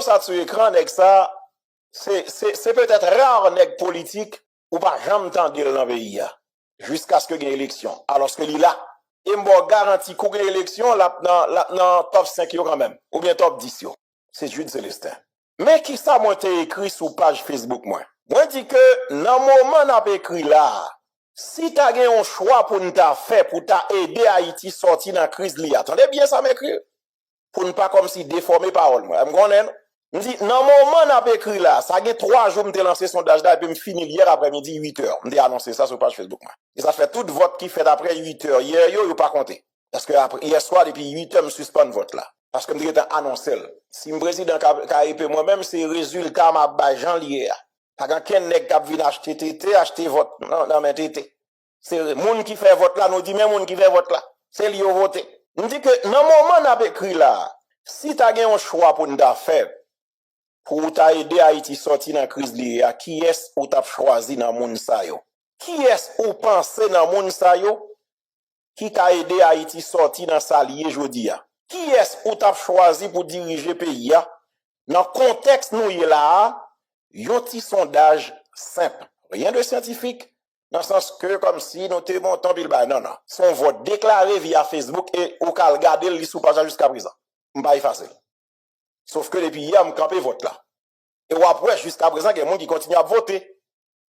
ça sur écran, nèg ça, c'est peut-être rare, nèg politique, ou pas jamais entendu dans le pays, jusqu'à ce que y ait élection. Alors que là, et m'bo garanti qu'on ait élection, là, dans top 5 yo quand même, ou bien top 10 yo. C'est Jude Célestin. Mais qui ça m'a écrit sur page Facebook, moi? Moi, dis que, dans le moment n'a écrit là, si t'as gagné un choix pour nous faire, pour t'aider Haïti sortir dans la crise li, attendez bien ça m'écrit. Pour ne pas comme si déformer parole, moi. Me dit, dans le moment n'a écrit là, ça a 3 jours, m'te lancé sondage là, et puis me fini hier après-midi, 8h. M'te annoncé ça sur page Facebook, moi. Et ça fait tout vote qui fait après 8h. Hier, yo pas compté. Parce que après, hier soir, depuis 8h, me suspend vote là. Parce que m'te annoncé. Si me président KIP moi-même, c'est résultat ma bajan lié. Pas qu'un nèg qui vient acheter TT, acheter vote, non, mais TT. C'est moun qui fait vote là, nous dit même moun qui fait vote là. C'est lui au voter. Nous dit que, dans le moment n'a écrit là, si t'as gagné un choix pour nous faire, pour t'aider Haïti sortir dans la crise liée, qui est-ce ou t'as choisi dans moun sa yo? Qui est-ce ou pensé dans moun sa yo? Qui t'a aidé Haïti sortir dans sa liée jodi ya? Qui est-ce ou t'as choisi pour diriger pays ya? Dans le contexte nous y là, yon ti sondage simple. Rien de scientifique. Dans le sens que, comme si nous te montons pile ba, non. Son vote déclaré via Facebook et ou kal gade li sou page jusqu'à présent. M'pa effacer. Sauf que depuis hier, m'campé vote là. Et ou après, jusqu'à présent, il y a des gens qui continuent à voter.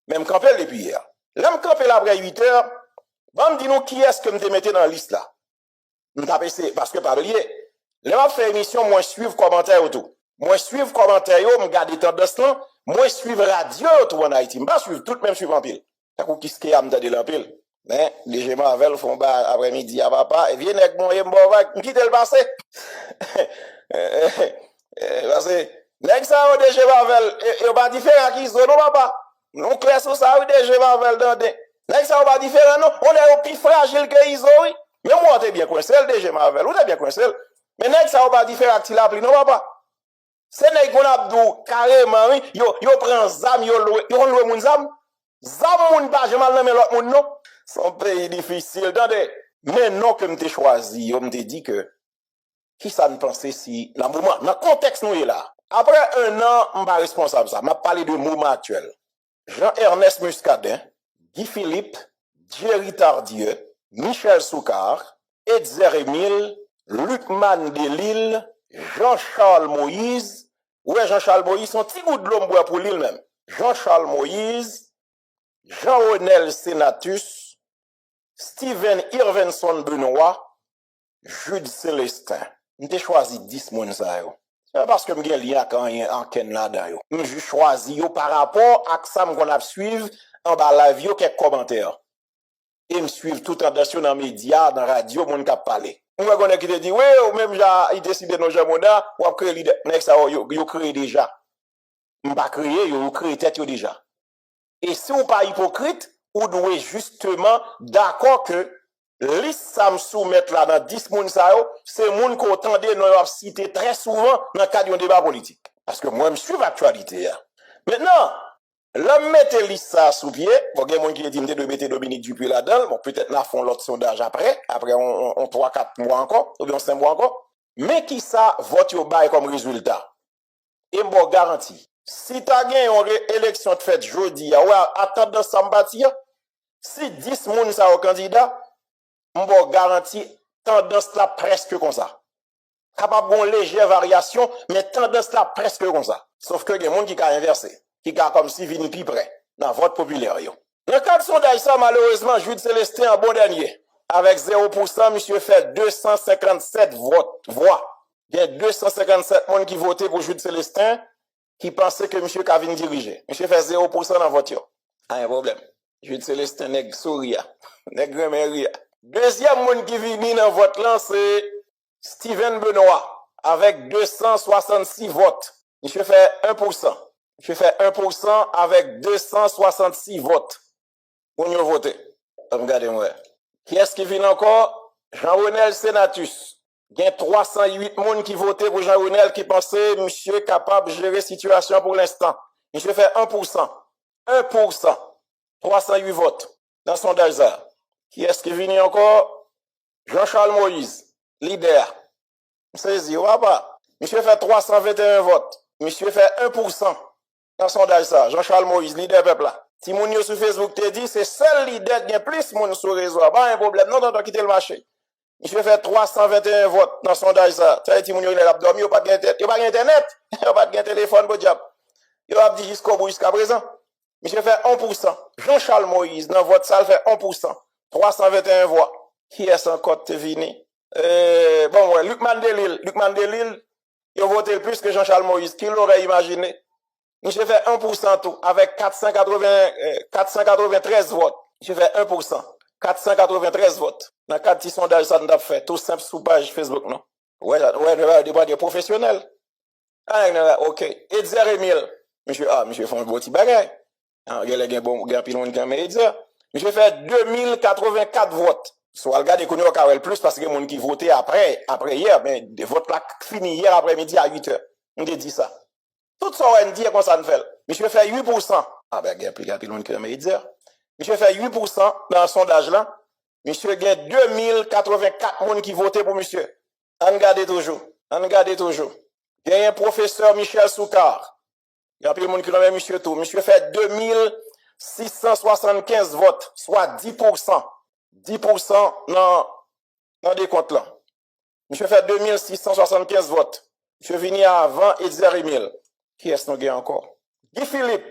Mais m'campé depuis hier. Là, m'campé là après 8h, va me dire nous qui est-ce que m'te mette dans la liste là. M'tape c'est, parce que par lié, là, m'a fait émission, moi, suivre commentaire ou tout. Moi, suivre commentaire, m'garde tendance là, moi, suivre radio tout en Haïti. M'pas suivre tout, même suivre en pile. T'as coup qui se a m'tade l'ampile. Mais, les gens Marvel font bas après-midi à papa, et viennent avec mon m'quitte le passé. Parce que, nèg ça ou DG Marvel, et pas différent qui sont, non papa. Nous clair sur ça ou DG Marvel dans des. Nèg ça ou pas différent, non. On est au plus fragile que ils ont, oui. Mais moi, t'es bien coincé, le DG Marvel, ou t'es bien coincé. Mais nèg ça ou pas différent qui l'appli, non papa. C'est nèg qu'on a dou, carrément, oui. Yo prend zam, yo loué moun zam. Zam moun pas, je mal nommé l'autre moun, non. Son pays difficile, attendez. Mais non que m'te choisi, yo m'te dit que, qui ça ne pensait si, dans le moment, dans le contexte nous est là. Après 1 an, je suis pas responsable ça. Je parlé de moment actuel. Jean-Ernest Muscadin, Guy Philippe, Thierry Tardieu, Michel Soukar, Edzer Emile, Lucman Delille, Jean-Charles Moïse. Ouais, Jean-Charles Moïse, son petit goût de l'homme pour l'île même. Jean-Charles Moïse, Jean-Renel Senatus, Steven Irvenson Benoît, Jude Célestin. M'te choisi 10 moun sa yo. C'est parce que m'gen lien en ken là dedans yo. M'jou choisi yo par rapport à ça m'gon a suivre en bas la vie quelques commentaires. Et me suivre tout tendance dans médias, dans radio, moun k'ap parler. M'gon connaît qui te dit ouais, ou même il décide non jamoda ou ap créer leader. Nek ça yo créé déjà. M'pa créer yo créé tête yo déjà. Et si ou pas hypocrite, ou doit justement d'accord que liste ça me soumettre là dans 10 moun sa yo, c'est moun qu'on tendait nous a cité très souvent dans le cadre d'un débat politique. Parce que moi, je suis l'actualité. Maintenant, l'homme mette liste ça sous pied, bon, il y a moun qui dit de mettre Dominique Dupuis là-dedans, bon, peut-être là, font l'autre sondage après on 3-4 mois encore, ou bien 5 mois encore, mais qui ça vote au bail comme résultat? Et bon, garantie, si tu as gagné une élection de fête jeudi, ouais, attendre ça m'bâtir, si 10 moun sa au candidat, m'bo garanti tendance là presque comme ça. Capable une légère variation, mais tendance là presque comme ça. Sauf que il y a des gens qui a inversé, qui a comme si vini plus près dans vote populaire yo. Dans le cas de sondage ça malheureusement Jude Célestin en bon dernier avec 0%, monsieur fait 257 voix. Il y a 257 personnes qui votaient pour Jude Célestin qui pensaient que monsieur Kavin dirigeait. Monsieur fait 0% dans vote yo. Un problème. Jude Célestin nèg sourire, nèg remeria. Deuxième monde qui vient dans vote là, c'est Steven Benoît, avec 266 votes. Monsieur fait 1%. Monsieur fait 1% avec 266 votes. Pour nous voter. Regardez-moi. Qui est-ce qui vient encore? Jean-Renel Senatus. Il y a 308 personnes qui votaient pour Jean-Renel qui pensaient monsieur capable de gérer la situation pour l'instant. Monsieur fait 1%. 1%. 308 votes. Dans son sondage là. Qui est-ce qui vient encore? Jean-Charles Moïse, leader. Saisi, ou pas? Monsieur fait 321 votes. monsieur fait 1% dans le sondage ça. Jean-Charles Moïse, leader peuple là. Si moun yo sur Facebook te dit, c'est seul leader qui a plus moun sur réseau. Pas un problème. Non, non, non, quitter le marché. Monsieur fait 321 votes dans le sondage ça. Ça veut dire moun yo il a dormi, il a pas d'internet, il a pas de téléphone pour diable. Il a dit jusqu'au bout jusqu'à présent. Monsieur fait 1%. Jean-Charles Moïse dans vote ça fait 1%. 321 voix. Qui est son code te vini? Bon, ouais, Luc Mandelil, il a voté plus que Jean-Charles Moïse. Qui l'aurait imaginé? Monsieur fait 1% tout, avec 493 votes. Monsieur fait 1%. 493 votes. Dans 4 petits sondages, ça nous a fait. Tout simple sous page Facebook, non? Ouais, des professionnels. Ah, ok. Edzer Emile. Monsieur fait un beau petit bagage. Il y a un bon pilon qui a Edzer. Monsieur fait 2084 votes. Soit regardez qu'on a le plus parce que les gens qui votaient après hier, mais des votes là fini hier après-midi à 8h. On dit ça. Tout ça, on dit qu'on ça ne fait. Monsieur fait 8%. Ah ben, il y a plus de monde qui me dire. Monsieur fait 8% dans le sondage là. Monsieur gagne 2084 personnes qui votaient pour monsieur. On regarde toujours. Il y a un professeur Michel Soukar. Il y a plus de monde qui nomme monsieur tout. Monsieur fait 2675 votes, soit 10%. 10% dans des comptes là. Monsieur fait 2675 votes. Monsieur venu avant Edzer Emile. Qui est-ce qu'on a encore? Guy Philippe.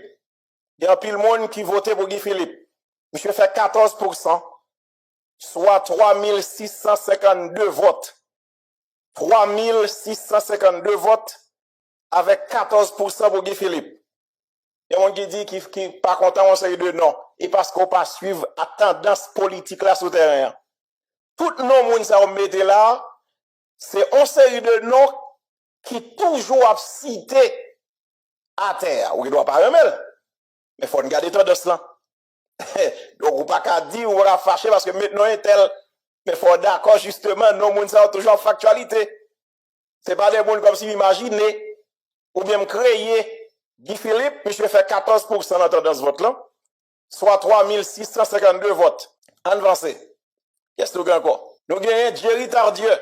Il y a pile monde qui votait pour Guy Philippe. Monsieur fait 14%, soit 3652 votes. 3652 votes avec 14% pour Guy Philippe. Il y a monde qui dit qui pas content on série de non. Et parce qu'on pas suivre à tendance politique là sur terrain. Tout nos monde ça on mette là, c'est une série de noms qui toujours a cité à terre, ou il doit pas remettre. Mais faut regarder tout de cela. Donc, ou pas qu'à dire, ou va fâcher parce que maintenant, est tel, mais faut d'accord, justement, non, moun ça toujours factualité. C'est pas des moun comme si vous imaginez, ou bien créer Guy Philippe, monsieur fait 14% dans ce vote-là, soit 3652 votes. Avancé. Qu'est-ce que nous avons encore? Nous avons Jerry Tardieu.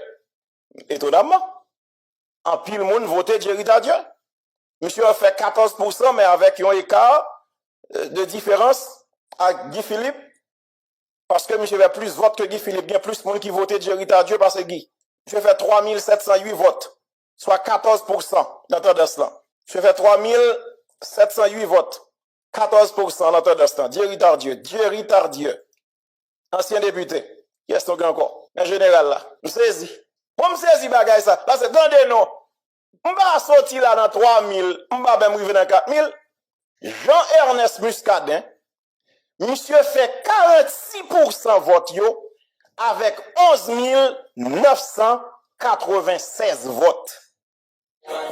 Étonnamment. En pile moun voté Jerry Tardieu. Monsieur a fait 14%, mais avec un écart de différence à Guy Philippe, parce que monsieur avait plus de votes que Guy Philippe. Il y a plus de monde qui votait Jerry Tardieu parce que Guy. Monsieur fait 3708 votes, soit 14% dans cela. Monsieur fait 3708 votes, 14% dans cela. Jerry Tardieu, ancien député. Qu'est-ce qu'on a encore? En général là, je saisis. Moi, je saisis bagay ça. Parce que dans des noms, on va sortir là dans 3000, on va même arriver dans 4000. Jean-Ernest Muscadin, monsieur fait 46% vote yo, avec 11 996 votes.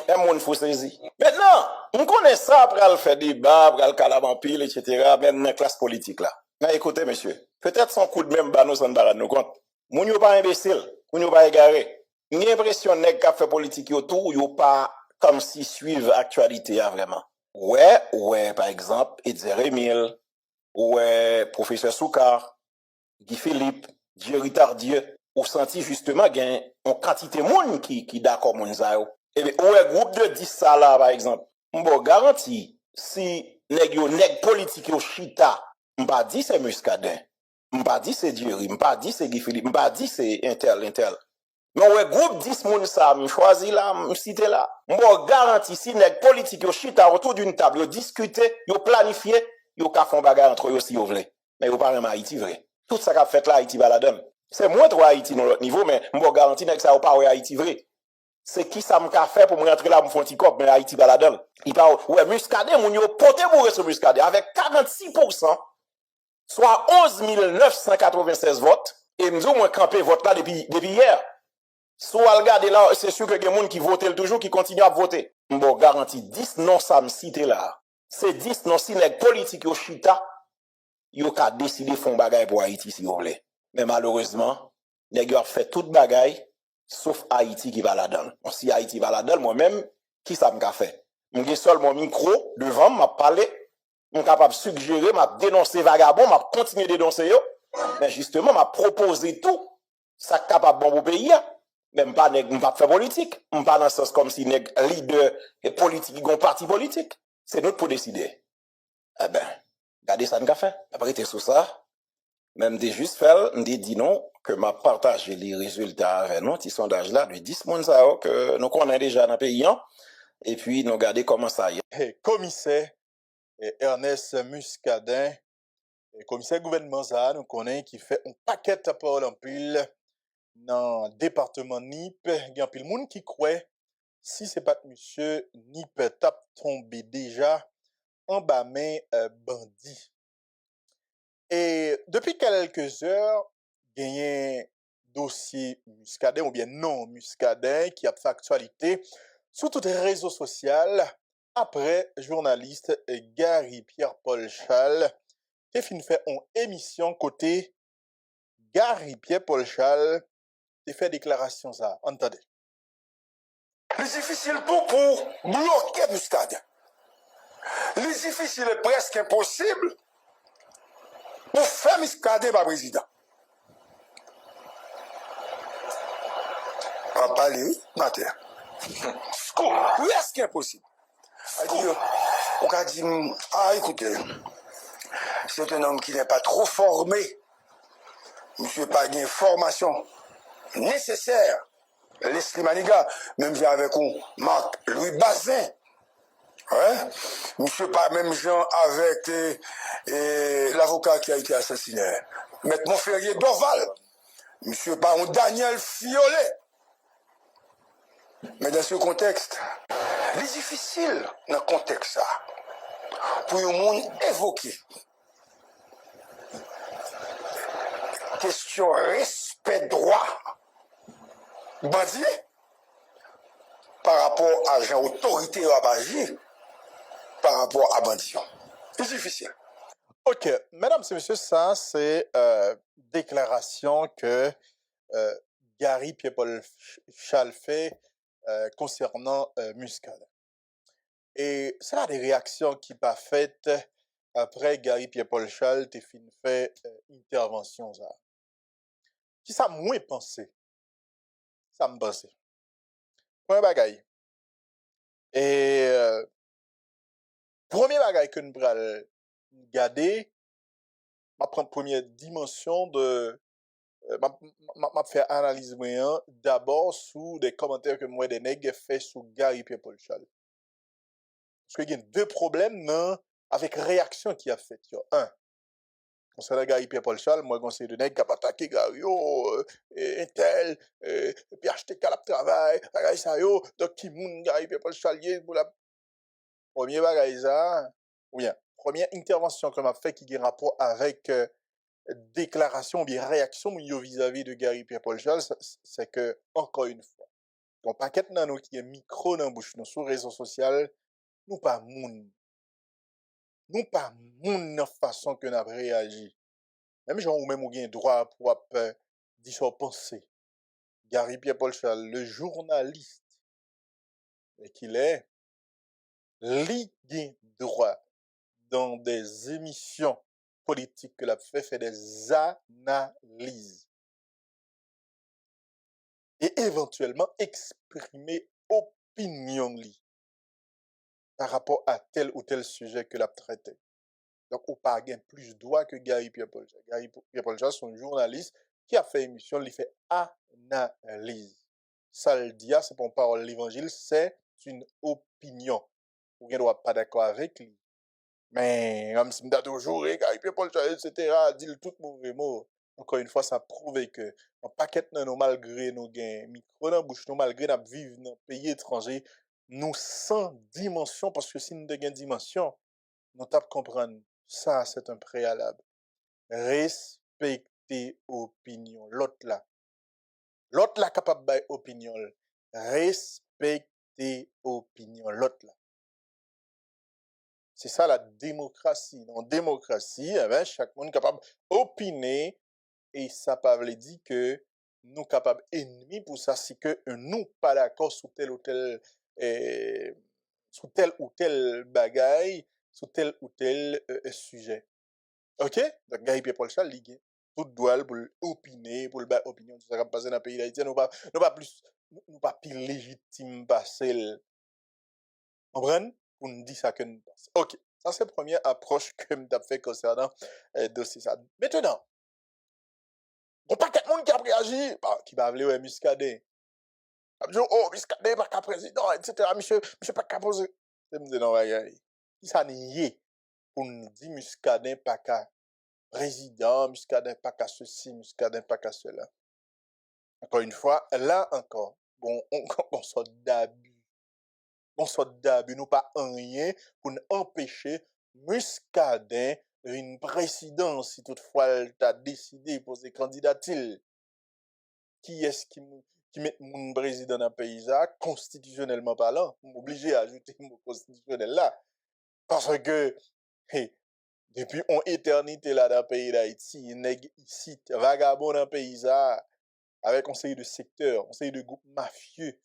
Et mon faut saisir. Maintenant, on connaît ça après le faire débat, après le calabempile, etc., même dans la classe politique là. Mais écoutez, monsieur, peut-être son coup de même banou sans barre nous compte. Moun yo pas imbécile, moun yo pas égaré. J'ai l'impression nèg qui fait politique autour, yo pas comme si suivent actualité vraiment. Ouais, par exemple, Edzer Emile, ouais, professeur Soukar, Guy Philippe, Jerry Tardieu, ou senti justement gain en quantité monde qui d'accord moun sa yo. Et bien, ouais, groupe de 10 ça là, par exemple. M'bo garanti, si nèg politique yo chita, m'pa dit c'est Muscadin, m'pa dit c'est Jerry, m'pa dit c'est Guy Philippe, m'pa dit c'est intel. Mais ouais, groupe 10 moun ça, m'choisi là, m'cité là. M'bo garanti, si nèg politique yo chita autour d'une table, yo discuter, yo planifier, yo ka font bagarre entre eux si yo vle. Mais yo pas vraiment Haïti vrai. Tout ça qu'a fait là, Haïti baladon. C'est moins trop Haïti dans l'autre niveau, mais m'bo garanti nèg ça ou pas Haïti vrai. C'est qui ça m'a fait pour me rentrer là pour faire un cop mais Haïti baladon. Il parle ouais Muscadet moun yo poté bourré sur Muscadet avec 46%, soit 11 996 votes et nous moi camper vote là depuis hier. Si vous regardez là, c'est sûr que il y a des gens qui votent toujours qui continuent à voter. Bon garanti 10 non ça me cite là. C'est 10 non si les politiques yo chita, yo ka décider font bagaille pour Haïti si vous voulez. Mais malheureusement, nèg yo fait toute bagaille sauf Haïti qui va là-dedans. Si Haïti va là-dedans, moi-même, qui ça m'a fait? M'gè seul mon micro devant m'a parler, m'm capable suggérer, m'a dénoncer vagabond, m'a continuer dénoncer yo, mais justement m'a proposer tout ça capable bon pour pays. Même pas nèg pas faire politique, pas dans le sens comme si nèg leader et politique gon parti politique. C'est notre pour décider. Eh ben, regardez ça nous fait. Après t'es sur ça, même des juste faire, on dit non que m'a partagé les résultats avec nous, petit sondage là de 10 moun ça que nous connaissons déjà dans le pays et puis nous regarder comment ça y est. Commissaire Ernest Muscadin, commissaire gouvernement ça nous connaît qui fait un paquet de parole en pile dans le département NIP, il y a un pile monde qui croit si c'est pas monsieur NIP tape tombé déjà en bas main bandit. Et depuis quelques heures, il y a un dossier Muscadin ou bien non Muscadin qui a fait actualité sur tous les réseaux sociaux après journaliste Gary Pierre-Paul Chal qui a fait une émission côté Gary Pierre-Paul Chal qui fait déclaration ça. Entendez. C'est difficile tout pour bloquer Muscadin. Le difficile est presque impossible pour faire Muscadin par président. On va parler, matin. Presque impossible. On a dit, ah écoutez, c'est un homme qui n'est pas trop formé. Monsieur n'a pas une formation nécessaire. Leslie Maniga, même j'ai avec Marc-Louis Bazin. Ouais? Monsieur pas même gens avec l'avocat qui a été assassiné. Maître Montferrier Dorval. Monsieur pas un Daniel Fiolet. Mais dans ce contexte, il est difficile dans le contexte ça, pour un monde évoquer question respect droit bandit par rapport à l'autorité autorité à agir par rapport à bandition. C'est difficile. Ok, mesdames et messieurs, ça c'est déclaration que Gary Pierre-Paul Chal fait concernant Muscade. Et c'est là des réactions qui pas faites après Gary Pierre-Paul Chal t'es fait intervention ça. Qui ça moins pensé? Ça me pensé. Premier bagaille. Et premier bagaille que nous pral regarder, ma prendre première dimension de m'a fait analyse moyen d'abord sous des commentaires que moi des nègres fait sur Gary Pierre-Paul Chal. Parce qu'il y a deux problèmes non, avec réaction qui a fait. Un, concernant Gary Pierre-Paul Chal, moi conseil de nègres qui a attaqué Gary Intel puis acheter Calap travail, bagay ça yo, donc qui moun Gary Pierre-Paul Chal pour la premier bagay ça ou bien première intervention que m'a fait qui a rapport avec déclaration ou bien réaction vis-à-vis de Gary Pierre-Paul Chal, c'est que, encore une fois, ton paquet nan nou qui est micro dans bouche nou sur réseau social, nous pas moun. Nous pas moun nan façon que n'a réagi. Même gens ou même ou gen droit pour dire son pensée. Gary Pierre-Paul Chal, le journaliste qu'il est, li gen droit dans des émissions politique que l'a fait des analyses et éventuellement exprimer opinion li par rapport à tel ou tel sujet que l'a traité. Donc, on pas gain plus droit que Gary Pierre-Paul. Gary Pierre-Paul, c'est un journaliste qui a fait émission, il fait analyse. Ça le dit, c'est pour parole l'évangile, c'est une opinion. Vous ne doit pas d'accord avec lui. Mais, comme si m'da toujours, Gary Pierre-Paul, etc., dit le tout mauvais mot. Encore une fois, ça prouve que, en paquet, nous, malgré nos gains, micro dans bouche, nous, malgré nous vivre dans un pays étranger, nous sans dimension, parce que si nous avons une dimension, nous tapons comprendre. Ça, c'est un préalable. Respecter opinion. L'autre là capable de opinion. Respecter opinion. L'autre là. C'est ça la démocratie. Dans la démocratie, eh ben, chaque monde est capable d'opiner et ça ne veut pas dire que nous sommes capables ennemis pour ça, c'est que nous pas d'accord sur tel ou tel bagaille, sur tel ou tel sujet. OK? Donc, Gary Pierre-Paul Chal, tout droit pour opiner, pour le battre opinion, tout ça qui a passé dans le pays d'Haïti, nous pas plus légitime passer. Comprenez? Pour nous dire ça que nous pensons. Ok, ça c'est la première approche que nous avons fait concernant le dossier. Ça. Maintenant, il n'y a pas quelqu'un qui a réagi, qui va appeler ouais, Muscadet. Il dit, oh, Muscadet, pas qu'à président, etc. Monsieur pas qu'à poser. Je me dis, non, regardez. Qui ça n'est pour nous dire Muscadet pas qu'à président, Muscadet pas qu'à ceci, Muscadet pas qu'à cela. Encore une fois, là encore, bon, on sort d'abus. On sort d'abus, nous pas en rien pour nous empêcher Muscadet une présidence si toutefois elle t'a décidé pour ses candidatures. Qui est-ce qui met mon président dans le pays là, constitutionnellement parlant? Obligé à ajouter mon constitutionnel là. Parce que, hey, depuis une éternité là dans le pays d'Haïti, nèg ici, vagabond dans le pays là, avec un série de secteurs, un série de groupes mafieux,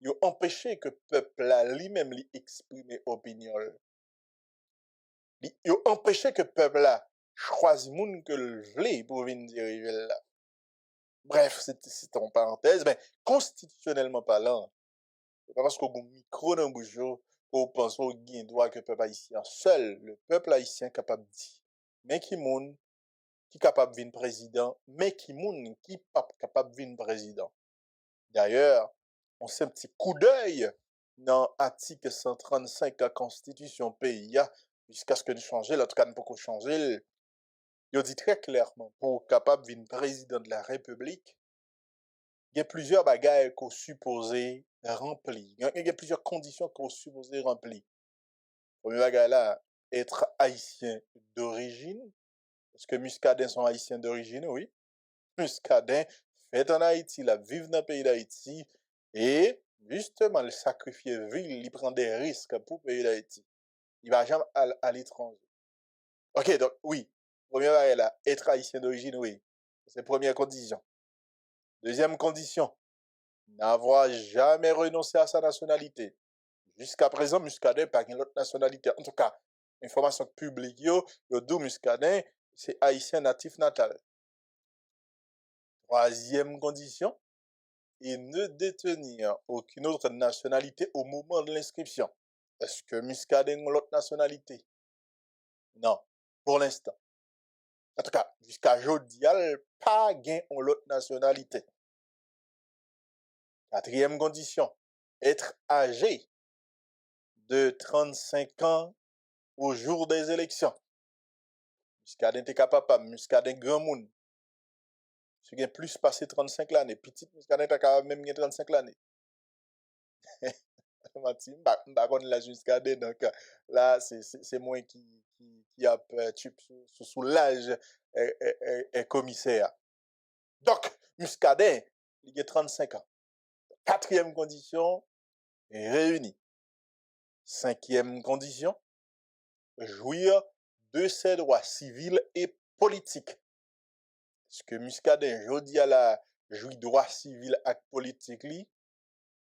ils ont empêché que le peuple là lui-même lui exprimer opinion. Ils ont empêché que le peuple là choisisse moun que le vle pour venir diriger là. Bref, c'est en parenthèse, mais constitutionnellement parlant, c'est pas parce qu'on a un micro dans le bouche qu'on pense au gain droit que le peuple haïtien, seul le peuple haïtien capable de dire, mais qui moun qui capable de venir président, mais qui moun qui pas capable de venir président. D'ailleurs, on sait un petit coup d'œil dans l'article 135 de la Constitution pays, jusqu'à ce que nous changions, en tout cas, nous ne pouvons pas changer. Il dit très clairement, pour capable de venir président de la République, il y a plusieurs bagages qu'on supposé remplir. Il y a plusieurs conditions qu'on supposé remplir. Premier bagage là, être haïtien d'origine. Parce que Muscadin sont haïtiens d'origine, oui. Muscadin fait en Haïti, il vivent dans le pays d'Haïti. Et justement, le sacrifier ville, il prend des risques pour le pays d'Haïti. Il va jamais à l'étranger. Ok, donc oui. Première bagage là, être haïtien d'origine, oui. C'est la première condition. Deuxième condition, n'avoir jamais renoncé à sa nationalité. Jusqu'à présent, Muscadet n'a pas une autre nationalité. En tout cas, information publique, yo d'où Muscadet, c'est haïtien natif natal. Troisième condition, il ne détenir aucune autre nationalité au moment de l'inscription. Est-ce que Muscadet a l'autre nationalité? Non, pour l'instant. En tout cas, jusqu'à aujourd'hui, il n'y a pas l'autre nationalité. Quatrième condition, être âgé de 35 ans au jour des élections. Muscadet était capable, Muscadet grand monde. Si vous plus passé 35 l'année, petit Muscadet était capable même 35 l'année. Par la Muscadet, donc là, c'est moi qui a sous l'âge commissaire. Donc, Muscadet, il a 35 ans. Quatrième condition, réunie. Cinquième condition, jouir de ses droits civils et politiques. Est-ce que Muscadet, jodi à la jouit droits civils et politiques li?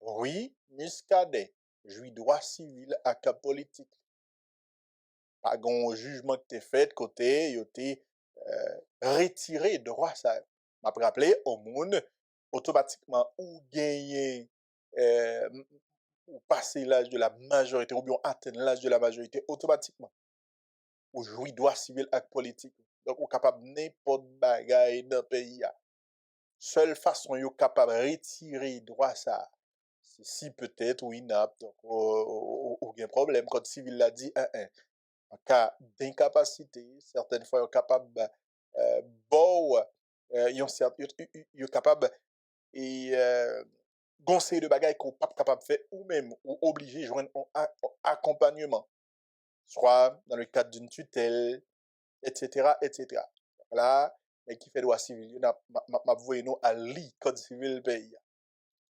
Oui, Muscadet jouit droits civils et politiques. Pas gon jugement que t'es fait côté, yo t'es retiré droit ça. M'a rappelé au monde automatiquement ou gagner ou passer l'âge de la majorité ou bien atteindre l'âge de la majorité automatiquement. Ou jouit droit civil et politique. Donc, ou capable n'importe bagaille dans le pays. Seule façon yo capable retirer droit ça, c'est si peut-être ou inapte, donc ou un problème code civil l'a dit en cas d'incapacité, certaines fois yo capable yo capable et conseil de bagaille qu'on pas capable de faire ou même ou obligé de joindre un accompagnement, soit dans le cadre d'une tutelle, etc., etc. Là, et qui fait droit civil, m'a voyé nous à li code civil pays.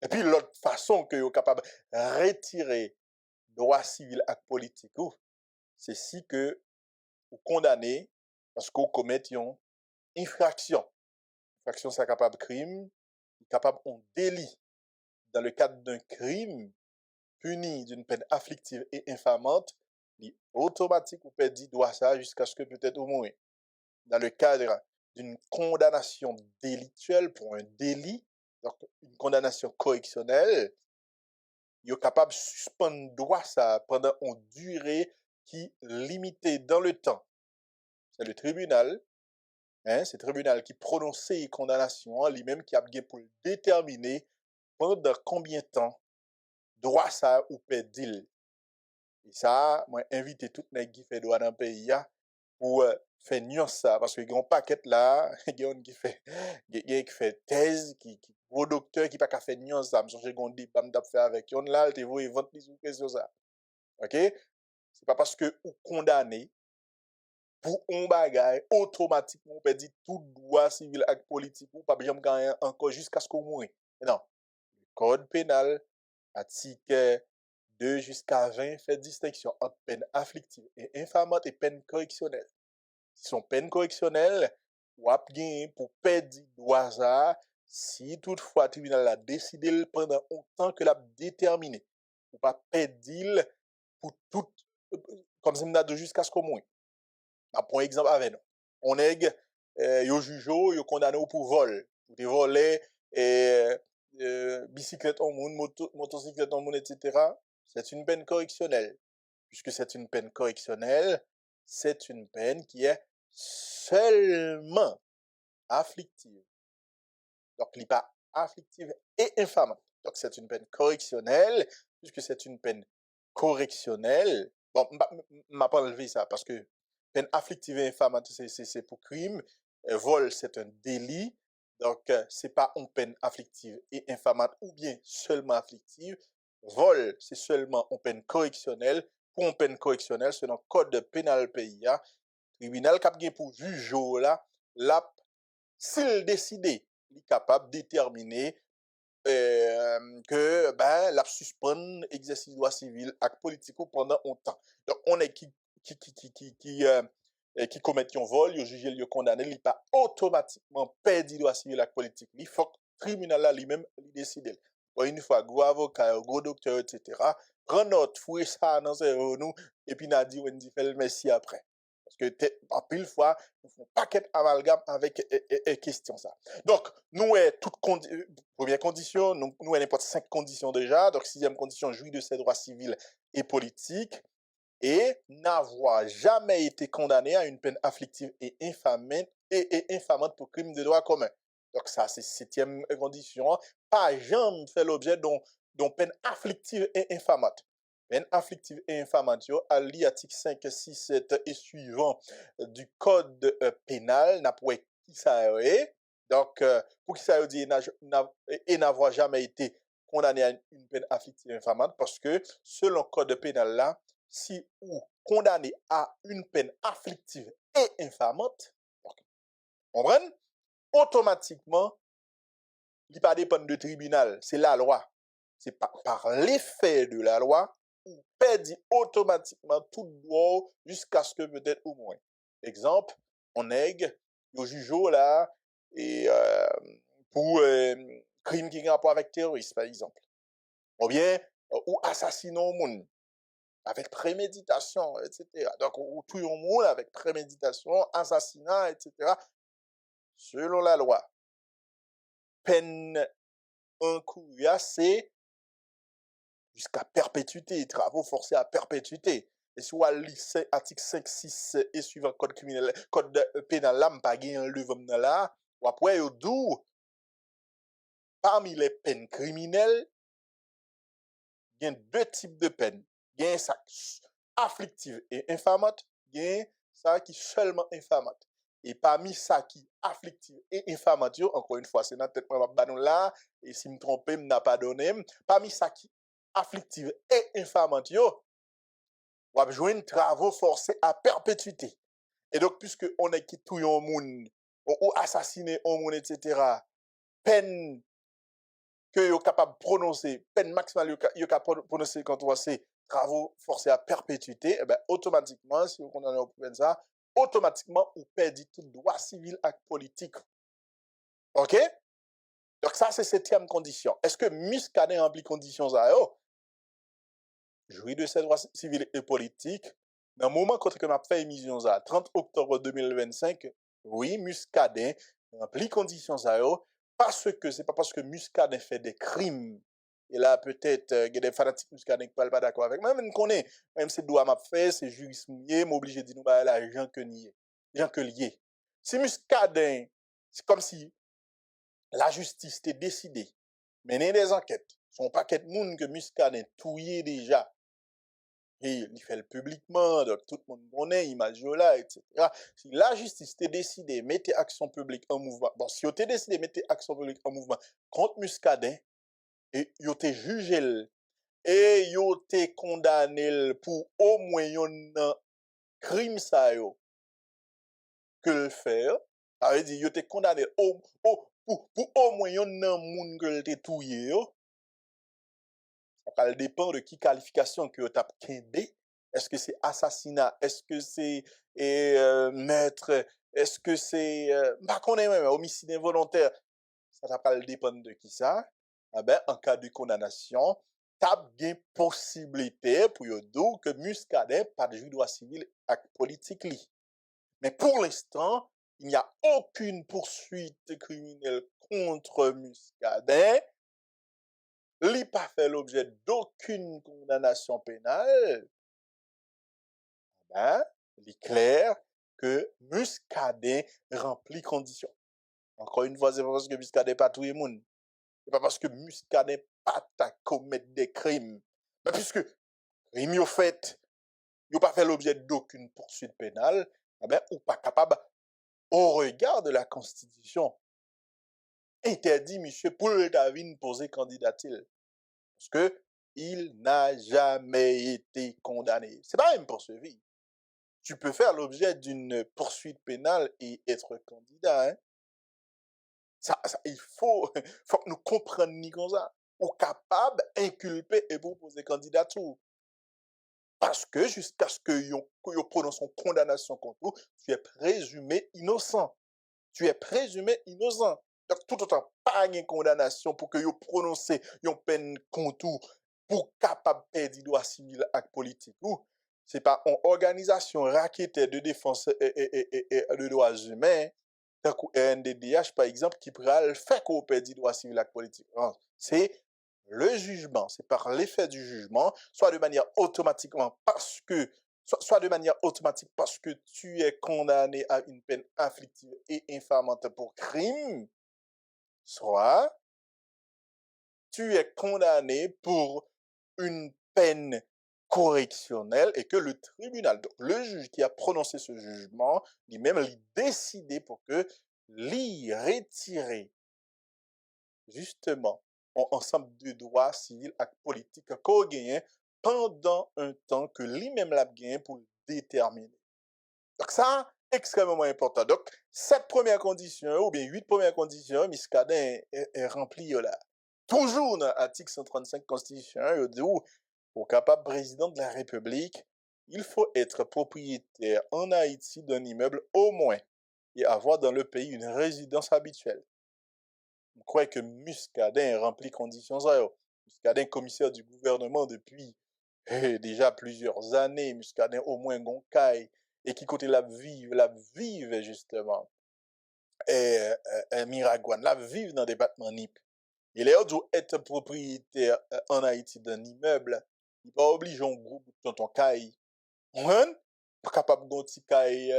Et puis l'autre façon que vous capable retirer droit civil et politique, c'est si que vous condamnez parce que vous commettez une infraction. Infraction, c'est capable de crime, capable un délit. Dans le cadre d'un crime puni d'une peine afflictive et infamante, il est automatique vous perdez droit ça jusqu'à ce que peut-être au moins. Dans le cadre d'une condamnation délictuelle pour un délit, donc une condamnation correctionnelle, yo capable de suspendre droit ça pendant une durée qui limitée dans le temps. C'est le tribunal, c'est le tribunal qui prononce les condamnations, lui-même qui a bien pour déterminer pendant combien de temps droit ça ou perdil. Et ça, moi invité tout nèg qui fait droit dans le pays pour faire nuance ça parce que grand paquet là, qui fait thèse qui gros docteur qui pas qu'à faire nuance ça, me songe gon débat m't'a fait avec yon là, te voye vente li sou question ça. OK? C'est pas parce que ou condamné pour un bagay automatiquement on peut dire tout droit civil et politique ou pas jamais gagner encore jusqu'à ce qu'on mourir. Non. Le code pénal article 2 jusqu'à 20 fait distinction entre peine afflictive et infamante et peine correctionnelle. Si son peine correctionnelle, ou ap gagné pour perdre droit ça, si toutefois le tribunal a décidé pendant autant que l'a déterminé, ou pas perdre pour tout, comme ça m'a dit jusqu'à ce qu'on mouille. Pour exemple avec nous, on est yo jugeau, yo condamné pour vol, pour te voler bicyclette en monde, motocyclette en monde, etc. C'est une peine correctionnelle. Puisque c'est une peine correctionnelle, c'est une peine qui est seulement afflictive. Donc, il n'est pas afflictive et infamante. Donc, c'est une peine correctionnelle, puisque c'est une peine correctionnelle. Bon, je pas enlevé ça, parce que peine afflictive et infamante, c'est pour crime. Vol, c'est un délit. Donc, c'est pas une peine afflictive et infamante, ou bien seulement afflictive. Vol, c'est seulement une peine correctionnelle. Pour une peine correctionnelle, selon le code pénal pays, tribunal qui a pour juge là, s'il décide, il est capable de déterminer que la suspendre exercice droit civil et politique pendant un temps. Donc, on est qui commet un vol, il juge, il condamné, il n'est pas automatiquement perdu droit civil et politique. Il faut que le tribunal là lui-même décide. Une fois, gros avocat, gros docteur, etc., prend notre fouet ça dans nous, et puis n'a dit, on dit, fait le merci après. Parce que, en pile fois, nous faisons pas qu'être amalgame avec question ça. Donc, nous, première condition, nous, n'importe 5 conditions déjà. Donc, 6e condition, jouir de ses droits civils et politiques. Et n'avoir jamais été condamné à une peine afflictive et infamante pour crime de droit commun. Donc, ça, c'est 7e condition. Pas jamais fait l'objet d'une peine afflictive et infamante. Peine afflictive et infamante, à l'article 5, 6, 7 et suivant du code pénal, n'a pas qui ça est. Donc, pour qui ça dit et n'avoir jamais été condamné à une peine afflictive et infamante, parce que selon le code pénal là, si ou condamné à une peine afflictive et infamante, comprenez? Automatiquement, il ne pas dépendre de tribunal, c'est la loi. C'est par l'effet de la loi, ou perdit automatiquement tout droit jusqu'à ce que peut-être au moins. Exemple, on est au jugeau là, et pour crime qui a rapport avec terrorisme, par exemple. Ou bien, ou assassinat au monde, avec préméditation, etc. Donc, ou tout le monde avec préméditation, assassinat, etc. Selon la loi. Peine encourue, c'est jusqu'à perpétuité, travaux forcés à perpétuité. Et soit l'article 5, 6 et suivant code criminel, code pénal là, pas gagné un livre là, ou après, parmi les peines criminelles, il y a 2 types de peines. Il y a ça afflictive et infamante, il y a ça qui seulement infamante. Et parmi ça qui afflictive et infamante, encore une fois, c'est dans tête là, et si me trompe, je n'a pas donné. Parmi ça qui afflictive et infamante, on va jouer un travaux forcés à perpétuité. Et donc, puisque on est qui tout un monde, ou assassiné un monde, etc., peine que vous êtes capable de prononcer, peine maximale vous êtes capable de prononcer quand on voit ces travaux forcés à perpétuité, eh ben, automatiquement, si vous condamnez au peine ça, automatiquement, vous perdez tout droit civil et politique. OK? Donc, ça, c'est 7e condition. Est-ce que Muscadet remplit conditions ça? Jouir de ses droits civils et politiques. Dans le moment quand on a fait émission ça, 30 octobre 2025, Oui, Muscadet remplit conditions ça yo, parce que c'est pas parce que Muscadet fait des crimes. Et là, peut-être, il y a des fanatiques Muscadet qui parlent pas d'accord avec moi. Même connaît, même si doigt m'a fait, c'est juriste mouillé, m'obligé de dire nous, bah, là, Jean que nié. Jean que lié. Si Muscadet, c'est comme si la justice était décidée, mener des enquêtes. Son paquet de monde que Muscadet touillé déjà. Et il fait le publiquement, donc tout le monde connaît, image là, etc. Si la justice t'a décidé, mettez action publique en mouvement, bon, si vous t'es décidé, mettez action publique en mouvement contre Muscadet, et vous t'es jugé, et vous t'es condamné pour au moins un crime ça yo, que le faire, ça veut dire vous t'es condamné pour au moins un monde que le t'es touillé yo. Ça dépend de qui qualification que tu as kembé. Est-ce que c'est assassinat? Est-ce que c'est meurtre? Est-ce que c'est bah qu'on est même homicide involontaire? Ça va dépendre de qui ça. Ah ben, en cas de condamnation, t'as bien possibilité pour yo dire que Muscadet pas de droit civil et politique li. Mais pour l'instant, il n'y a aucune poursuite criminelle contre Muscadet. Il n'a pas fait l'objet d'aucune condamnation pénale. Ben, il est clair que Muscadet remplit conditions. Encore une fois, c'est pas parce que Muscadet pas tout le monde. C'est pas parce que Muscadet pas à commettre des crimes. Mais puisque crime yo fait, yo pas fait l'objet d'aucune poursuite pénale, eh ben, ou pas capable, au regard de la Constitution, interdit monsieur pour le David poser candidature. Parce que il n'a jamais été condamné. C'est pas même poursuivi. Tu peux faire l'objet d'une poursuite pénale et être candidat. Hein? Il faut que nous comprenions comme ça. Ou capable d'inculper et proposer candidature. Parce que jusqu'à ce que vous prononcez une condamnation contre vous, tu es présumé innocent. Tu es présumé innocent. Donc, tout autant, pas une condamnation pour que vous prononcez une peine contre vous pour capable de perdre droit civil et politique. C'est pas une organisation raquettaire de défense et de droits humains, tant que RNDDH, par exemple, qui pourra le faire qu'on perde droit civil et politique. C'est le jugement. C'est par l'effet du jugement, soit de manière automatiquement parce que soit de manière automatique parce que tu es condamné à une peine afflictive et infamante pour crime, soit tu es condamné pour une peine correctionnelle et que le tribunal, donc le juge qui a prononcé ce jugement, lui-même l'a décidé pour que l'y retirer justement un ensemble de droits civils et politiques qu'on gagne pendant un temps que lui-même l'a gagné pour le déterminer. Donc ça, extrêmement important. Donc, 7 premières conditions, ou bien 8 premières conditions, Muscadet est rempli là. Toujours dans l'article 135 Constitution, il dit pour capable président de la République, il faut être propriétaire en Haïti d'un immeuble au moins et avoir dans le pays une résidence habituelle. Je crois que Muscadet remplit conditions ça. Muscadet est commissaire du gouvernement depuis déjà plusieurs années. Muscadet au moins goncaille et qui côté la vive justement. Miragouane, la vive dans le département NIP. Il est dû être propriétaire en Haïti d'un immeuble. Il n'est pas obligé un groupe dans ton caille. Pas capable d'un petit caille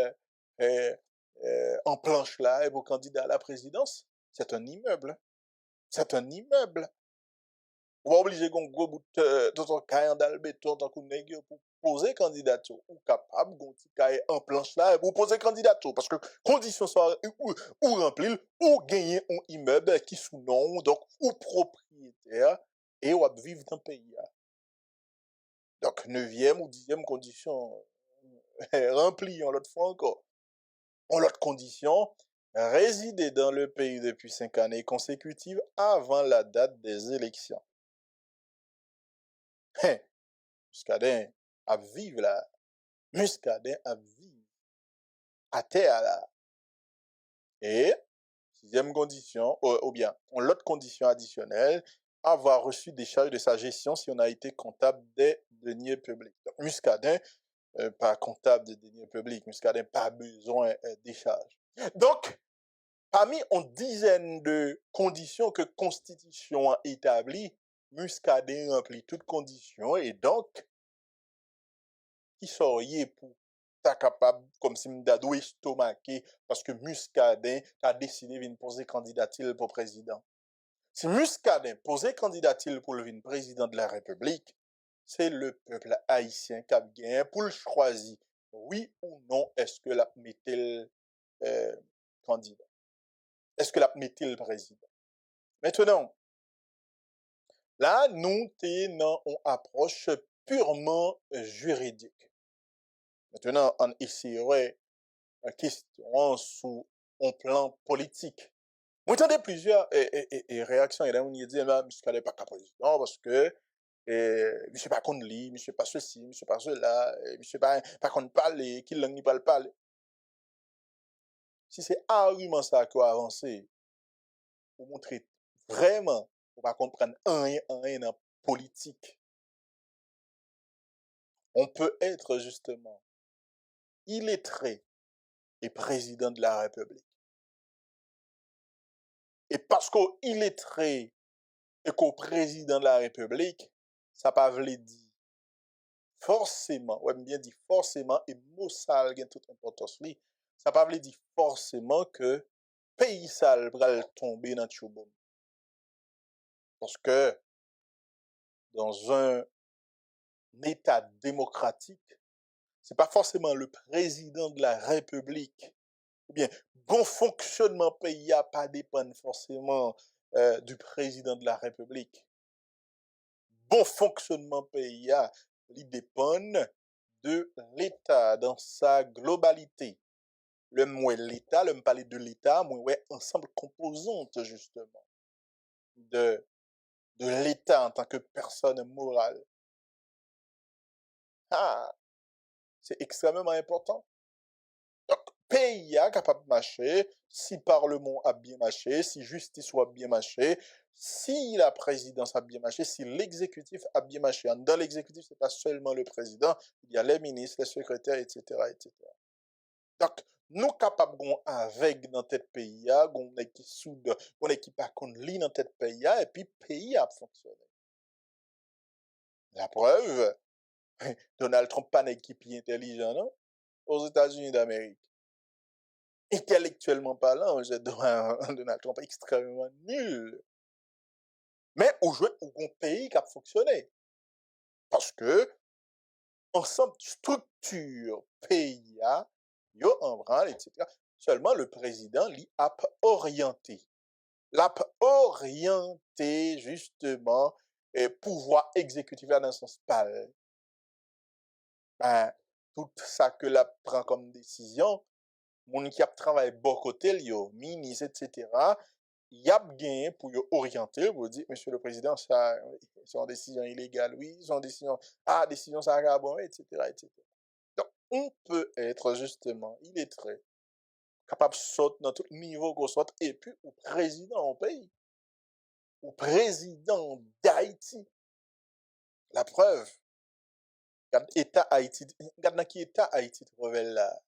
en planche là et pour candidat à la présidence. C'est un immeuble. C'est un immeuble. Ou pas obligé d'un gros bout de ton caille en dalle béton tant qu'on nègre pour poser candidature. Ou capable d'un petit caille en planche là et pour poser candidature. Parce que conditions sont ou remplir ou gagner un immeuble qui sous nom, donc ou propriétaire et ou vivre dans le pays. Donc, 9e ou 10e condition remplie en l'autre fois encore. En l'autre condition, résider dans le pays depuis 5 années consécutives avant la date des élections. Muscadet à vivre là. Muscadet à vivre à terre là. Et 6e condition, ou bien, l'autre condition additionnelle, avoir reçu des charges de sa gestion si on a été comptable des deniers publics. Donc, Muscadet, pas comptable des deniers publics, Muscadet pas besoin des charges. Donc, parmi une dizaine de conditions que la Constitution a établies, Muscadet remplit toutes conditions et donc, qui soriez pour ta capable, comme si m'dadou estomaqué, parce que Muscadet a décidé de poser candidature pour président. Si Muscadet posait candidature pour le président de la République, c'est le peuple haïtien qui a gagné pour le choisir. Oui ou non, est-ce que la mettait le candidat? Est-ce que la mettait le président? Maintenant, là, nous sommes dans une approche purement juridique. Maintenant, on essaierait une question sous un plan politique. Vous entendez plusieurs réactions. Et là, on dit, Muscadet n'est pas président parce que monsieur pas contre lui, monsieur pas ceci, monsieur pas cela, monsieur pas contre parler, qui langue n'y parle pas. Si c'est argument ça qu'on a avancé, pour montrer vraiment, pour pas comprendre rien dans politique, on peut être justement illettré et président de la République. Et parce qu'on illettré et qu'au président de la République, ça pas veut dire forcément, ouais, bien dit forcément, et mot sale gagne toute importance li, ça pas veut dire forcément que pays sale va tomber dans tchoubom. Parce que dans un état démocratique, c'est pas forcément le président de la République, ou bien bon fonctionnement pays a pas dépendre forcément du président de la République. Bon fonctionnement pays a, il dépend de l'État dans sa globalité. Le mot l'État, le me parler de l'État, moi ouais ensemble composante justement de l'État en tant que personne morale. Ah, c'est extrêmement important. Donc, pays a capable de marcher, si Parlement a bien marché, si justice a bien marché, si la présidence a bien marché, si l'exécutif a bien marché. Dans l'exécutif, c'est pas seulement le président, il y a les ministres, les secrétaires, etc., etc. Donc, nous capables avec dans tête pays, on est qui soude, on est qui pas qu'on lit dans tête pays, et puis pays a fonctionné. La preuve, Donald Trump pas un équipier intelligent, non? Aux États-Unis d'Amérique. Intellectuellement parlant, j'ai Donald Trump extrêmement nul. Mais aujourd'hui, on a un pays qui a fonctionné. Parce que, ensemble, structure pays, yo en branle, etc. Seulement le président l'y a orienté. L'a orienté, justement, pouvoir exécutif là dans le sens pal. Ben, tout ça que la prend comme décision, moun qui a travaillé bon côté, yo, ministre, etc., y a gagné pour y orienter, pour dire, monsieur le président, ça, son décision illégale, oui, son décision, décision ça a bon, etc., etc. Donc, on peut être justement illettré, capable de sauter dans tout niveau qu'on saute, et puis au président au pays, au président d'Haïti. La preuve, regarde État Haïti, regarde dans qui État Haïti révèle là,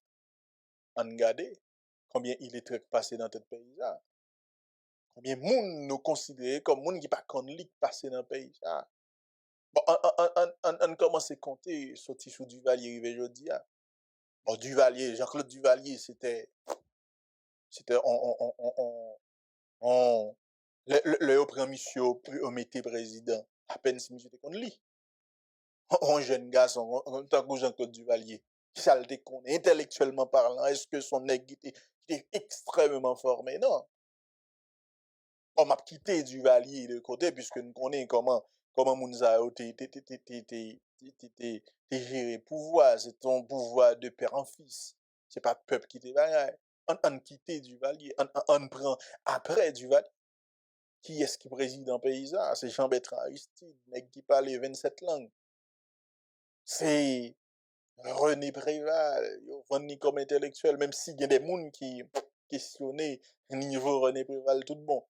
en garder combien il est passé dans notre pays là. Combien moun nous considère comme moun qui pas qu'on lit passé dans le pays là. Bon, on commence à compter sorti sous Duvalier arrivé jeudi. Bon, Duvalier, Jean-Claude Duvalier, c'était le premier monsieur au métier président. À peine si monsieur était qu'on lit. Un jeune garçon, tant que Jean-Claude Duvalier, qui ça le connaît intellectuellement parlant, est-ce que son nègre était extrêmement formé? Non. On m'a quitté Duvalier de côté, puisque nous connaissons comment Mounzao t'es géré pouvoir, c'est ton pouvoir de père en fils. C'est pas le peuple qui t'est bagaille. On quitté Duvalier, on prend après Duvalier. Qui est-ce qui préside en paysan? C'est Jean-Bertrand Aristide, nègre qui parle 27 langues. C'est René Préval, René comme intellectuel, même s'il y a des gens qui questionnent le niveau René Préval, tout bon.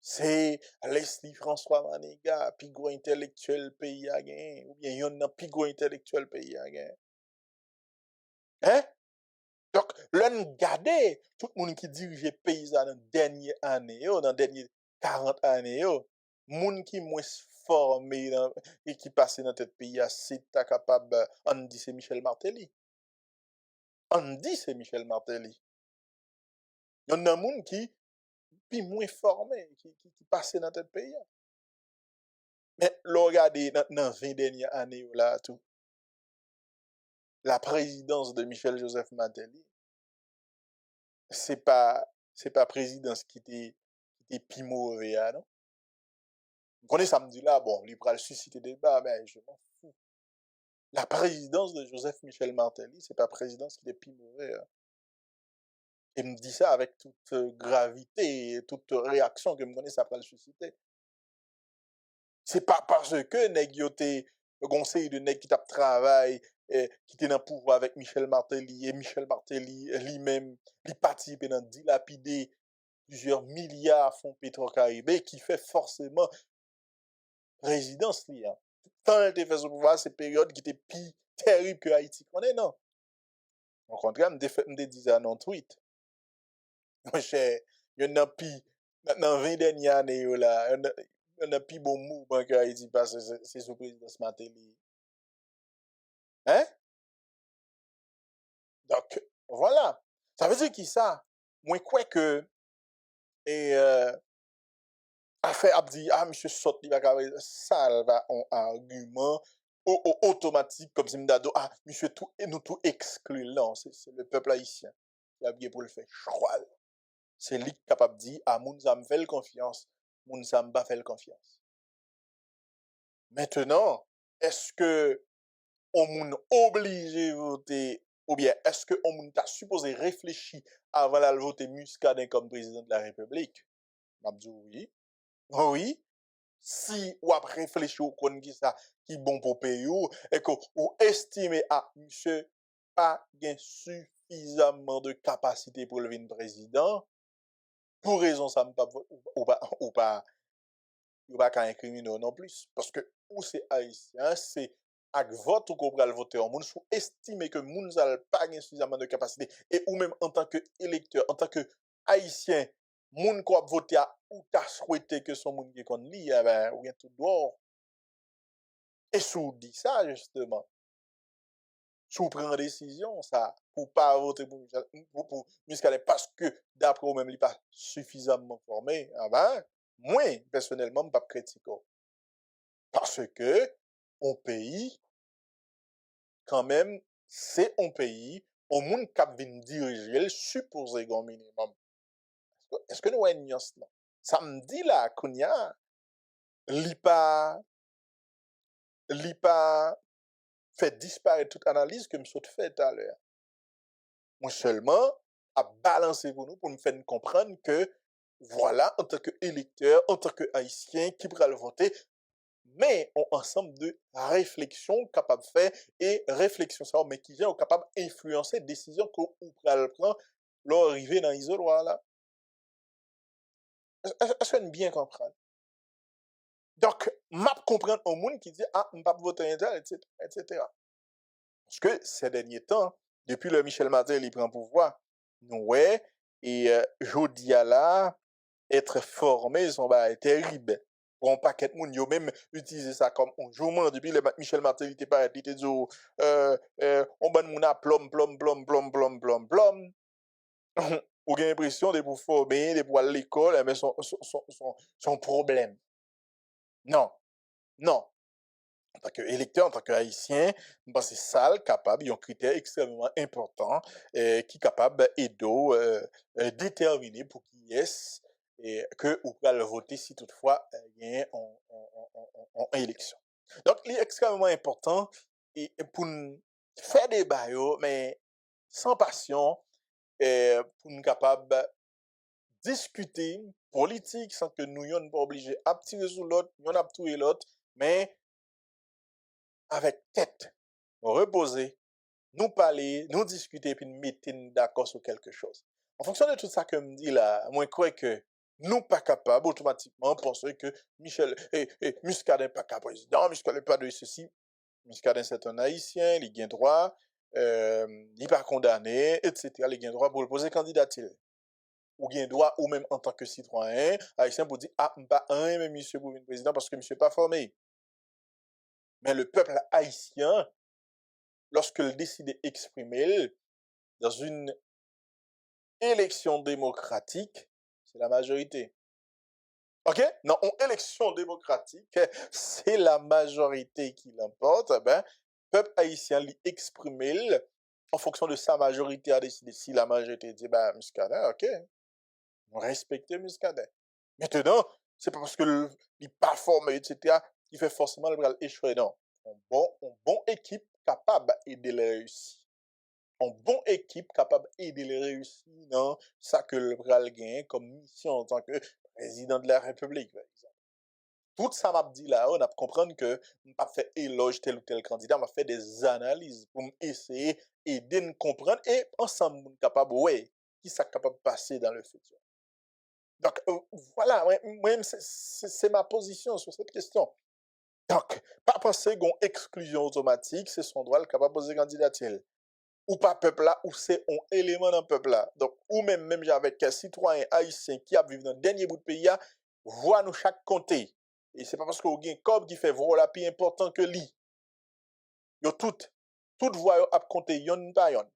C'est Leslie François Manega, plus gros intellectuel pays à gagner, ou bien il y en a plus gros intellectuel pays à gagner. Hein? Donc, l'on gade tout le monde qui dirige le pays dans dernière année, dans dernière 40 années, moun qui moins formé et qui passe dans tête pays, c'est capable, on dit c'est Michel Martelly. On dit c'est Michel Martelly. Il y a un monde qui puis moins formé, qui passe dans tête pays. Mais le regardez dans 20 dernières années, là, tout, la présidence de Michel Joseph Martelly, c'est pas présidence qui était plus mauvais, non? Vous connaissez samedi là, bon, il va susciter des débats, mais je m'en fous. La présidence de Joseph Michel Martelly, c'est pas présidence qui était plus mauvais. Et me dit ça avec toute gravité et toute réaction que me connais, ça va le susciter. C'est pas parce que nèg yo te le conseil de nèg qui tape travail qui était dans le pouvoir avec Michel Martelly et Michel Martelly lui-même il participe dans dilapider plusieurs milliards fonds Pétro-Caribé qui fait forcément résidence li hein. Tant elle était fait au pouvoir ces périodes qui étaient plus terribles que Haïti connaît non. Au contraire me dit ça dans tweet. Mon cher, il y en a plus dans 20 dernières années là on a plus bon mouvement que Haïti parce que c'est sous présidence Martelly. Hein? Donc, voilà. Ça veut dire qui ça? Moi, quoi que, et, affaire Abdi, monsieur Sot, il va carrer, ça va en argument automatique, comme si m'dado, monsieur tout, et nous tout exclut là, c'est le peuple haïtien qui a bien pour le faire choix. C'est lui qui est capable de dire, moun ça me fait confiance, moun ça me pas fait confiance. Maintenant, est-ce que on moun obligé voter ou bien est-ce que on moun t'a supposé réfléchir avant de voter Muscadet comme président de la République? M'a dit oui. Oui. Si ou a réfléchi au kon qui ça qui bon pour pays et que ou estimez monsieur pas gain suffisamment de capacité pour le venir président pour raison ça me pas ou pas qu'un incriminé non plus parce que ou c'est haïtien c'est avec vote ou qu'on va le voter en moun sous estimer que moun zal pas suffisamment de capacité et ou même en tant que électeur en tant que haïtien moun ko voter ou t'a souhaité que son moun qui kon li ben ou bien tout dehors et sous dit ça justement sous prend décision ça pour pas voter pour Muscadet parce que d'après ou même il pas suffisamment formé ben moi personnellement pas critiquer parce que on pays quand même c'est un pays au monde qui vient diriger supposé un minimum est-ce que nous avons une nuance là ça me dit là Kounia li pas fait disparaître toute analyse que me saute fait tout à l'heure moi seulement à balancer pour nous faire comprendre que voilà en tant que électeur en tant que haïtien qui pourra le voter mais on ensemble de réflexion capable de faire et réflexion ça mais qui sont capable d'influencer décision qu'on pourra prendre l'arrivée dans l'isoloir là est-ce que bien comprendre donc m'a comprendre un monde qui dit m'pas voter etc. Parce que ces derniers temps depuis le Michel Martelly il prend pouvoir nous ouais et jodi a là être formé son ba terrible pour un paquet de monde yo même utiliser ça comme un jour depuis le Michel Martelly était pas dit dit on ban moun a plom ou gain l'impression de pour former de pour aller à l'école mais son problème non en tant qu'électeur, en tant qu'haïtien, c'est ça capable, il y a un critère extrêmement important qui est capable d'aider déterminer pour qui est et que ou va le voter si toutefois il y a en élection. Donc, il est extrêmement important et pour faire des bails, mais sans passion, pour nous capable discuter politique sans que nous soyons pas obligés à tirer sur l'autre, nous à tuer l'autre, mais avec tête, reposer, nous parler, nous discuter, puis nous mettre d'accord sur quelque chose. En fonction de tout ça que me dit là, moi, je crois que nous pas capables automatiquement penser que Michel, Muscadet pas capable président, Muscadet pas de ceci. Muscadet c'est un haïtien, il a droit, il pas condamné, etc. Il a droit pour le poser candidature. Ou bien droit, ou même en tant que citoyen, haïtien pour dire, ah, pas un, mais monsieur pour une président parce que monsieur pas formé. Mais le peuple haïtien, lorsqu'il décide d'exprimer dans une élection démocratique, c'est la majorité. OK? Dans une élection démocratique, c'est la majorité qui l'emporte. Ben, peuple haïtien l'exprime en fonction de sa majorité à décider. Si la majorité dit, ben, Muscadet, OK, on respecte Muscadet. Maintenant, c'est pas parce que il n'est pas formé, etc., qui fait forcément le échouer. Non. Un bon équipe capable d'aider les réussir. Une bonne équipe capable d'aider les réussir dans ça que le bral gagne comme mission en tant que président de la République, par exemple. Tout ça m'a dit là, on a comprendre que on pas fait éloge tel ou tel candidat, on a fait des analyses pour essayer aider nous comprendre et ensemble on capable ouais, qui ça capable de passer dans le futur. Donc voilà, moi c'est ma position sur cette question. Donc, pas penser qu'on exclusion automatique, c'est son droit le capable de poser candidature. Ou pas peuple là, ou c'est un élément dans le peuple là. Donc, ou même avec un citoyen haïtien qui a vécu dans le dernier bout de pays, voit nous chaque côté. Et c'est pas parce qu'on a un cob qui fait voilà plus important que lui. Yo toute voix a compté yon pa yon.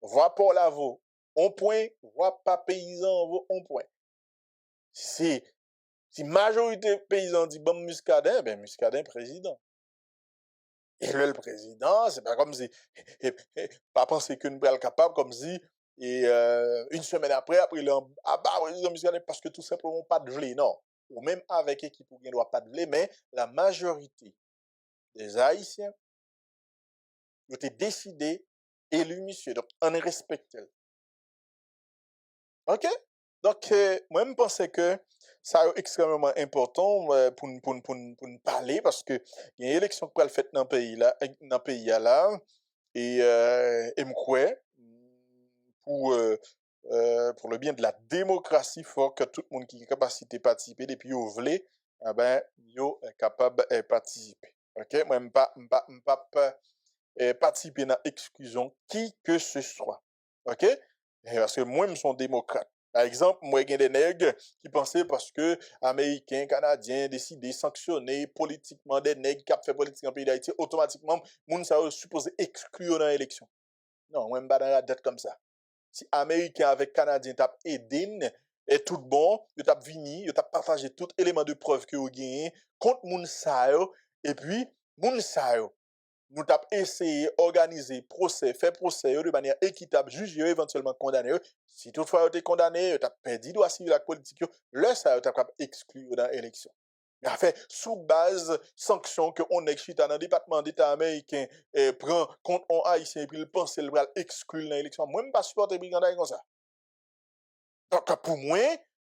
Voix pour la vo, on point, voix pas paysan vaut on point. Si majorité paysan dit bon Muscadet, ben Muscadet président. Et le président, c'est pas comme si, pas penser qu'une brèle capable, comme si, et une semaine après il est président Muscadet parce que tout simplement pas de vlé, non. Ou même avec équipe où il ne doit pas de vlé, mais la majorité des Haïtiens ont été décidés, élus monsieur. Donc, on respecte. OK? Donc, moi, je pense que ça est extrêmement important pour nous parler parce que il y a une élection qui va être faite dans le pays là, et je crois pour le bien de la démocratie, il faut que tout le monde qui a capacité de participer, depuis vous voulez, ben, yo capable de participer. OK? Moi, je ne pas participer dans l'exclusion qui que ce soit. OK? Parce que moi, je suis démocrate. Par exemple, moi, il y a des nègres qui pensaient parce que Américains, Canadiens décident de sanctionner politiquement des nègres qui ont fait politique en pays d'Haïti, automatiquement, moun ça supposé exclure dans l'élection. Non, moi, je ne pas dans la dette comme ça. Si Américains avec Canadiens t'a aidé, et tout bon, ils t'a vini, ils t'a partagé tout élément de preuve que vous gagnez contre moun sa yo, et puis, moun sa yo, nous avons essayé d'organiser procès, faire procès de manière équitable, juger éventuellement condamner. Si toutefois vous êtes condamné, vous avez perdu droit civil à la politique, là, ça vous avez exclu dans l'élection. Mais en fait, sous base sanction que on est dans le département d'État américain et prend contre un haïtien et puis il pense qu'il va exclure dans l'élection, moi, je ne pas supporter brigandage comme ça. Donc, pour moi,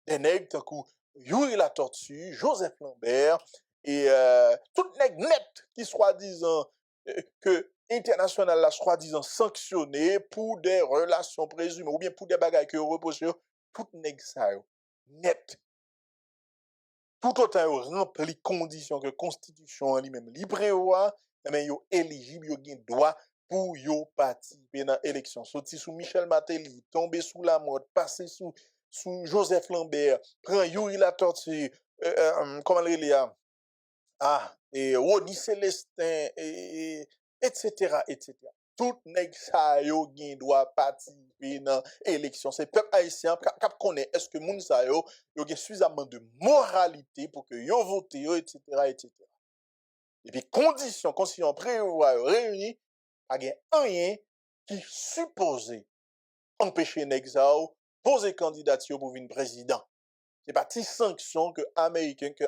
des nègres tant que Yuri la Tortue, Joseph Lambert et tout nègre net qui soi-disant que international la soi-disant sanctionné pour des relations présumées ou bien pour des bagages que repose sur tout nèg ça net tout autant rempli conditions que constitution lui-même libre mais yo éligible yo gen droit pour yo participer dans élection sorti sous Michel Martelly tomber sous la mode passer sous Joseph Lambert prend Yuri la Tortue comment il y a et Rodi Célestin, etc., etc. Tout nèg sa yo gen doit participer dans l'élection. C'est peuple haïtien qui connaît est-ce que moun sa yo gen suffisamment de moralité pour que yo vote yo, etc., etc. Et puis condition prévoit réunis, pas gen rien qui supposé empêcher nèg sa yo poser candidature pour venir président. C'est pas des sanctions que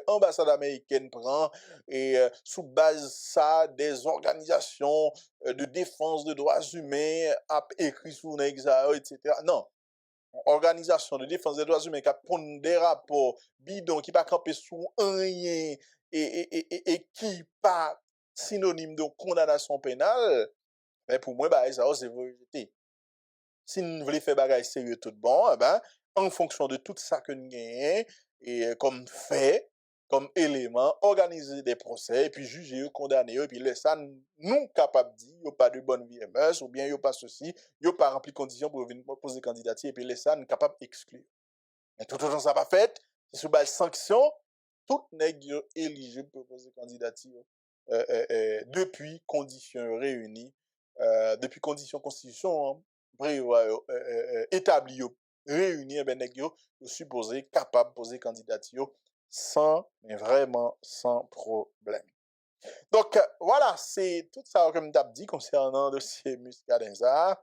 l'ambassade américaine prend et sous base ça des organisations de défense des droits humains a écrit sous Nexao, etc. Non. Organisation de défense des droits humains qui a pris des rapports bidons qui pas camper sous rien et qui pas synonyme de condamnation pénale, mais pour moi, bah, ça, c'est vérité. Si nous voulons faire bagage sérieux tout bon, ben, en fonction de tout ça que nous gagnons, et comme fait, comme élément, organiser des procès, et puis juger, condamner, et puis laisser ça nous capables de dire, il n'y a pas de bonne vie et mœurs, ou bien il n'y a pas ceci, il n'y a pas rempli conditions pour venir poser candidature, et puis laisser ça nous capables d'exclure. Mais tout autant ça pas fait, c'est sous base sanction, tout nèg yo éligible pour poser candidature depuis conditions réunies, depuis conditions constitution établies réunies, eh ben nèg yo supposé capable de poser candidature sans, mais vraiment sans problème. Donc voilà, c'est tout ça que je dit concernant le dossier Muscadin ça.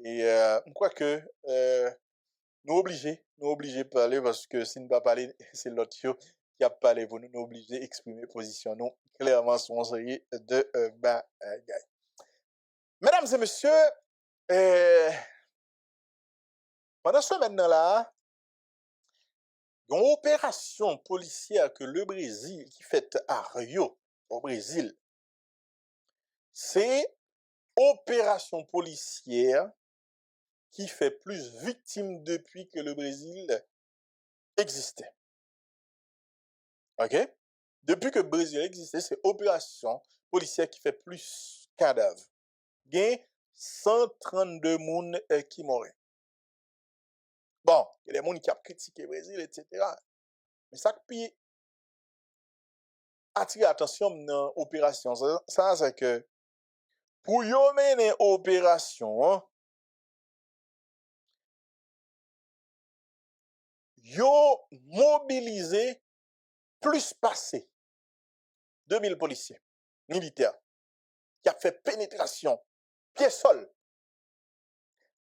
Et je crois que nous obligés de parler parce que si nous ne pas parler, c'est l'autre qui a parlé pour nous, nous obligés d'exprimer position nous clairement sur une série de bagailles. Mesdames et messieurs, pendant ce maintenant-là, une opération policière que le Brésil qui fait à Rio, au Brésil, c'est opération policière qui fait plus victimes depuis que le Brésil existait. OK? Depuis que le Brésil existait, c'est opération policière qui fait plus cadavres. Il y a 132 personnes qui mourent. Bon, il y a des gens qui ont critiqué le Brésil, etc. Mais ça qui attire l'attention dans l'opération, ça c'est que pour mener une opération, yo mobilisé plus passé 2000 policiers militaires qui a fait pénétration pied sol.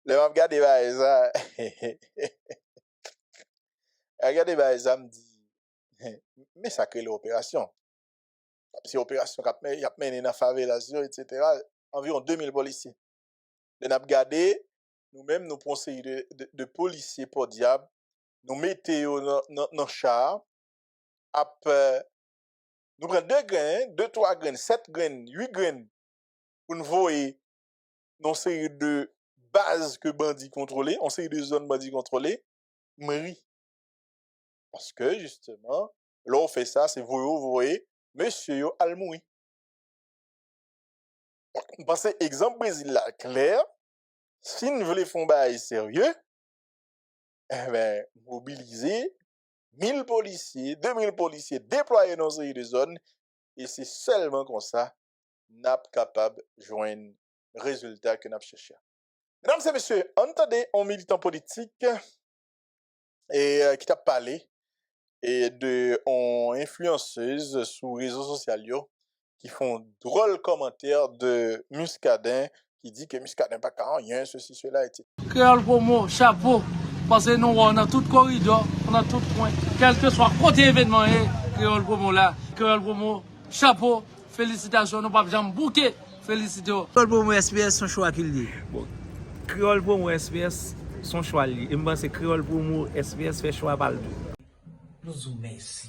Le m'a regardé ça. Regardez ça me dit mais ça crée l'opération. C'est opération qui a mené dans favela etc. Environ 2000 policiers. Le n'a regardé nous-mêmes nous conseillers de policiers pour diable nous mettons dans char nous prenons 2 grains, 2, 3 grains, 7 grains, 8 grains pour nous voyer dans série de bases que bandits contrôlés, en série de zones bandits contrôlées, mairie. Parce que justement, là on fait ça, c'est vous voyez, monsieur Almoui. Vous pensez, exemple Brésil là, clair, si nous voulons faire un bail sérieux, eh ben, mobiliser 1000 policiers, 2000 policiers déployés dans ces zones, et c'est seulement comme ça nous sommes capables de joindre le résultat que nous avons cherché. Mesdames et messieurs, entendez un militant politique et qui t'a parlé et de influenceuse sur les réseaux sociaux qui font drôle commentaires de Muscadin qui dit que Muscadin pas quand rien ceci cela etc. Créole pour moi, chapeau, parce que nous on a tout corridor, on a tout point, quel que soit côté événement, Créole pour moi là, Créole pour moi, chapeau, félicitations, nous pas jamais bouquet, félicitations. Créole pour moi SPS son choix qu'il dit. Bon, Créole pour moi SPS son choix li. Et moi c'est Créole pour moi SPS fait choix pas le tout. Nous vous merci.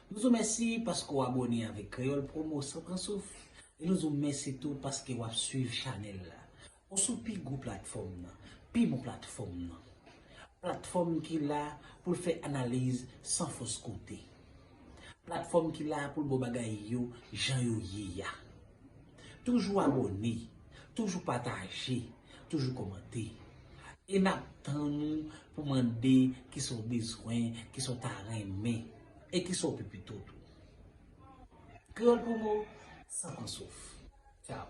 Nous vous merci parce que vous abonnez avec Créole Promo sans prendre souffle. Et nous vous merci tout parce que vous suivez Chanel là. On sous pi go plateforme là, pi mon plateforme là. Plateforme qui là pour faire analyse sans fausse côté. Plateforme qui là pour bo bagay yo, jan yo ya. Toujours abonné, toujours partager, toujours commenter. Et n'attendons pour demander qui sont besoins, qui sont aimés et qui sont plutôt tout. Créole pour moi, sans qu'on souffre. Ciao.